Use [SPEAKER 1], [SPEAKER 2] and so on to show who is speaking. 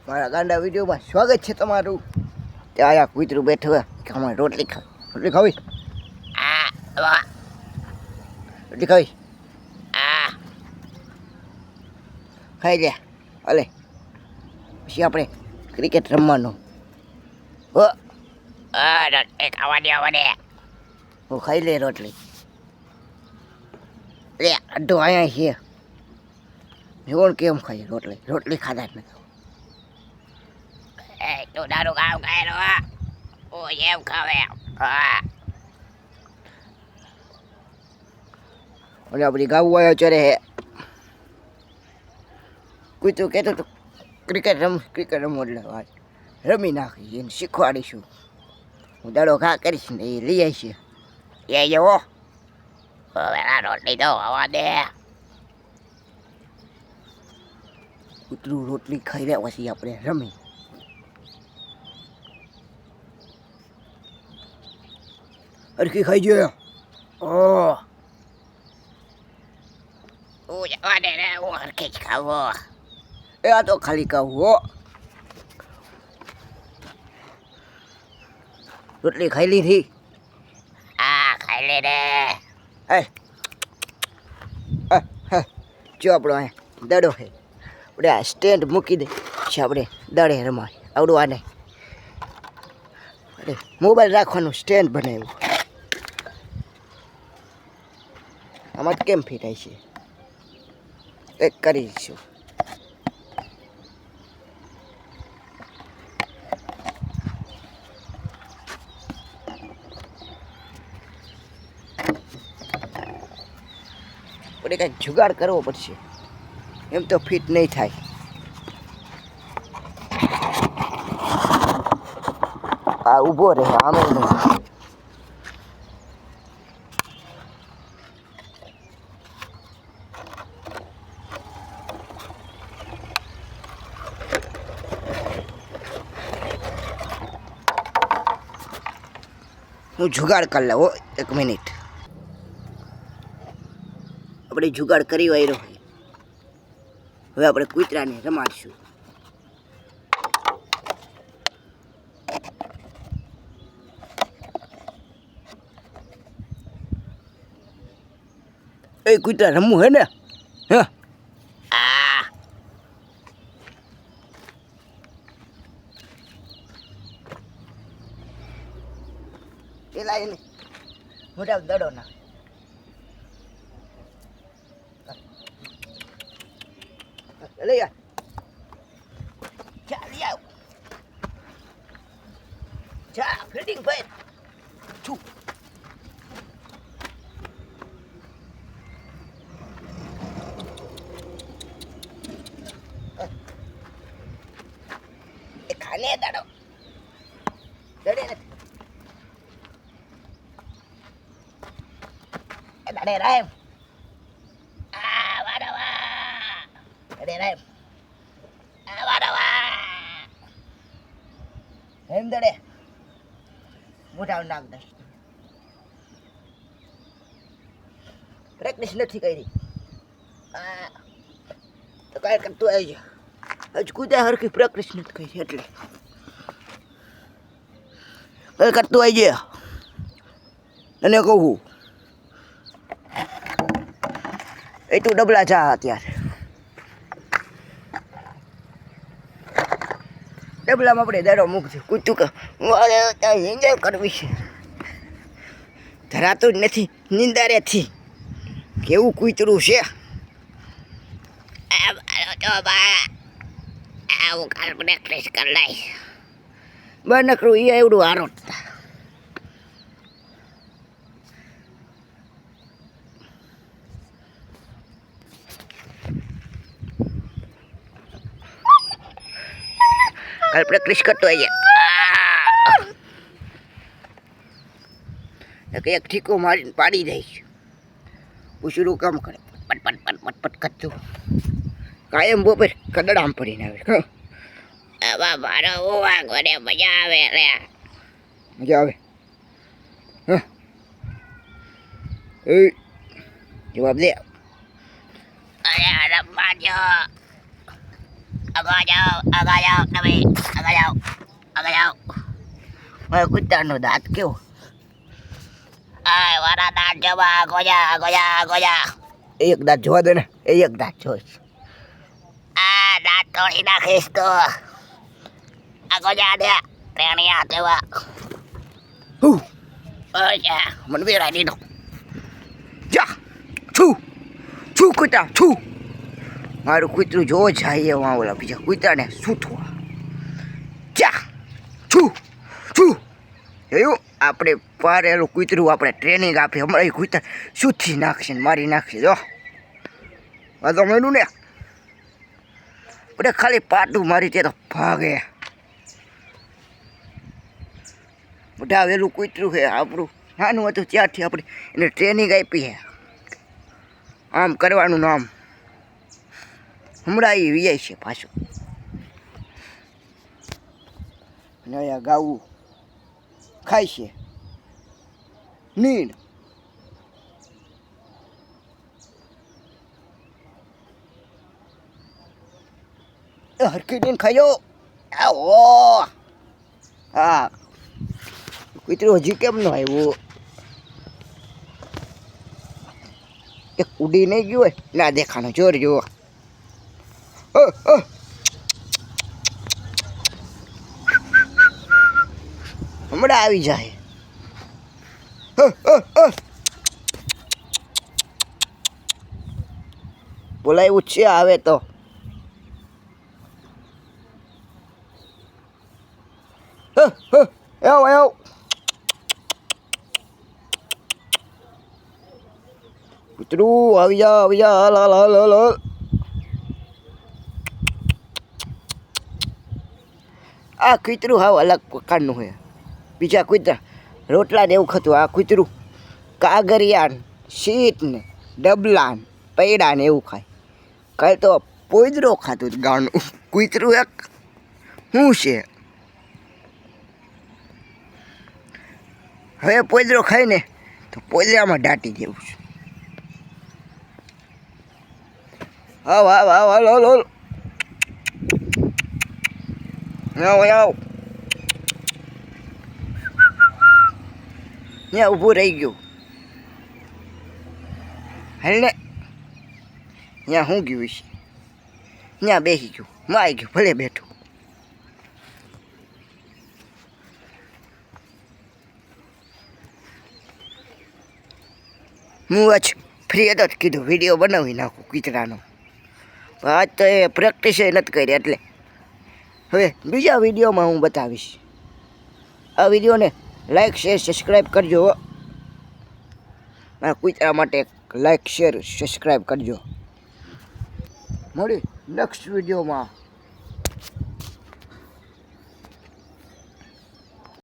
[SPEAKER 1] મારા ગાંડા વિડીયોમાં સ્વાગત છે તમારું. ત્યાં આયા કૂતરું બેઠું હોય કે અમારે રોટલી ખાવી રોટલી ખાવી ખાઈ લે હાલે. પછી આપણે ક્રિકેટ રમવાનું.
[SPEAKER 2] રોટલી ખાવાની આવડે.
[SPEAKER 1] હું ખાઈ લે રોટલી. લે અડધો અહીંયા છે. જોણ કેમ ખાઈ રોટલી રોટલી ખાધા જ નથી.
[SPEAKER 2] તું તારું કામ કર્યો હું એમ ખાવે.
[SPEAKER 1] અને આપણી ગાવું આવ્યો ચરે હે. કૂતરું કહેતું હતું ક્રિકેટ રમવું એટલે વાત રમી નાખી એને શીખવાડીશું. હું દાડો ઘા કરીશ ને એ લઈ આવીશ.
[SPEAKER 2] એ જવો હવે આ રોટલી તો આવવા દે.
[SPEAKER 1] કૂતરું રોટલી ખાઈ રહ્યા પછી આપણે રમી. અરખી ખાઈ ગયો.
[SPEAKER 2] હું જવા દે રે હું હરખી જ ખાવો.
[SPEAKER 1] એ આ તો ખાલી કહું હો. રોટલી ખાઈ લીધી.
[SPEAKER 2] ખાઈ લે રે.
[SPEAKER 1] જો આપણો અહીંયા દડો છે આપણે આ સ્ટેન્ડ મૂકી દે છે. આપણે દડે રમાય આવડું આને અરે મોબાઈલ રાખવાનું સ્ટેન્ડ બનાવ્યું. આમાં કેમ ફિટાય છે એક કરી દઈશું. આપણે કંઈક જુગાડ કરવો પડશે એમ તો ફિટ નહીં થાય. આ ઊભો રહે આમે નહીં. હું જુગાડ કરી લઉં 1 મિનિટ. આપણે જુગાડ કરી વાયરો હોય. હવે આપણે કૂતરાને રમાડશું. એ કૂતરા રમવું હે ને? હા પેલા એને મોટા દડો ના લઈ આ ચાલી આવ ચા ફિટિંગ ભાઈ છું. એ ખાને દડો દડે નથી દડે રામ. અરે રામ એમ દડે મોટા નાખ દે. પ્રેક્ટિસ નથી કરી તો કાંઈ કરતું આવી જાય. હજુ કુદે હરખી પ્રેક્ટિસ નથી કરી એટલે કઈ કરતું આવી જાય. અને કહું એ તું ડબલા જા અત્યારે ડબલામાં આપણે દડો મૂકજો. કૂતું કે એન્જોય કરવી છે ધરાતું જ નથી નિંદારેથી. કેવું કૂતરું છે.
[SPEAKER 2] હું કાલ પ્રેક્ટિસ કરી લઈશ.
[SPEAKER 1] નકરું એ એવડું હારો કાલ પ્રેક્ટિસ કરતો હોય છે. એક ઠીકો મારીને પાડી દઈશ. પૂછડું કામ કરે પટ પટ પટ પટ પટ કરતું કાયમ બપોર કદડામ પડીને આવે.
[SPEAKER 2] મારો ઉવા ઘરે મજા આવે રે.
[SPEAKER 1] મજા આવે. હા એ જવાબ દે.
[SPEAKER 2] અરે રમવા જો આગળ જાઓ તમે આગળ જાઓ
[SPEAKER 1] મારા કૂતરાનો દાંત કેવો
[SPEAKER 2] આ વારા દાંત જવા ગોજા
[SPEAKER 1] એક દાંત જોવા દે ને એક દાંત જોઈશ
[SPEAKER 2] આ દાંત તોડી નાખીશ તો આ ગોજા દે પ્રેણિયા તેવા
[SPEAKER 1] હું
[SPEAKER 2] ઓજા
[SPEAKER 1] મને વેરાઈ દીધો જા છું કૂતરા છું મારું કૂતરું જોવો જાય એવા ઓલા બીજા કૂતરાને સૂથવા જા છું એવું આપણે પારેલું કૂતરું આપણે ટ્રેનિંગ આપી હમણાં એ કૂતરા સૂથી નાખશે ને મારી નાખશે જો આ તો મેનું ને આપણે ખાલી પાટું મારી તે તો ભાગે બધા વેલું કૂતરું છે આપણું નાનું હતું ત્યારથી આપણે એને ટ્રેનિંગ આપી છે આમ કરવાનું નામ હમણાં એ વીઆઈ છે પાછું અને અહીંયા ગાવું ખાય છે નીંદ હરકી નીંદ ખાયો આવો હા કૂતરું હજી કેમ ન આવ્યું એક ઉડી નહીં ગયું હોય ના દેખાનો જોર જુઓ હમણાં આવી જાય બોલાવ્યું છે આવે તો આવ કૂતરું આવી જા હાલ આ કૂતરું હાવ અલગ પ્રકારનું હોય બીજા કૂતરા રોટલા ને એવું ખાતું આ કૂતરું કાગરિયા શીત ને ડબલા ને પૈડા ને એવું ખાય કાલ તો પોદરો ખાતું હતું ગાનું કૂતરું એક શું છે હવે પોદરો ખાય ને તો પોદરામાં દાટી દેવું છે આવ હાલ ત્યાં ઊભું રહી ગયું હાલ ને ત્યાં શું ગયું છે ત્યાં બેસી ગયું મારી ગયું ભલે બેઠું હું આજ ફ્રી હતો જ કીધું વિડીયો બનાવી નાખું કૂતરાનો આજ તો એ પ્રેક્ટિસ નથી કરી એટલે હવે બીજા વિડીયોમાં હું બતાવીશ આ વિડીયોને લાઈક શેર સબસ્ક્રાઈબ કરજો મારા કૂતરા માટે લાઈક શેર સબસ્ક્રાઈબ કરજો મળી નેક્સ્ટ વિડીયોમાં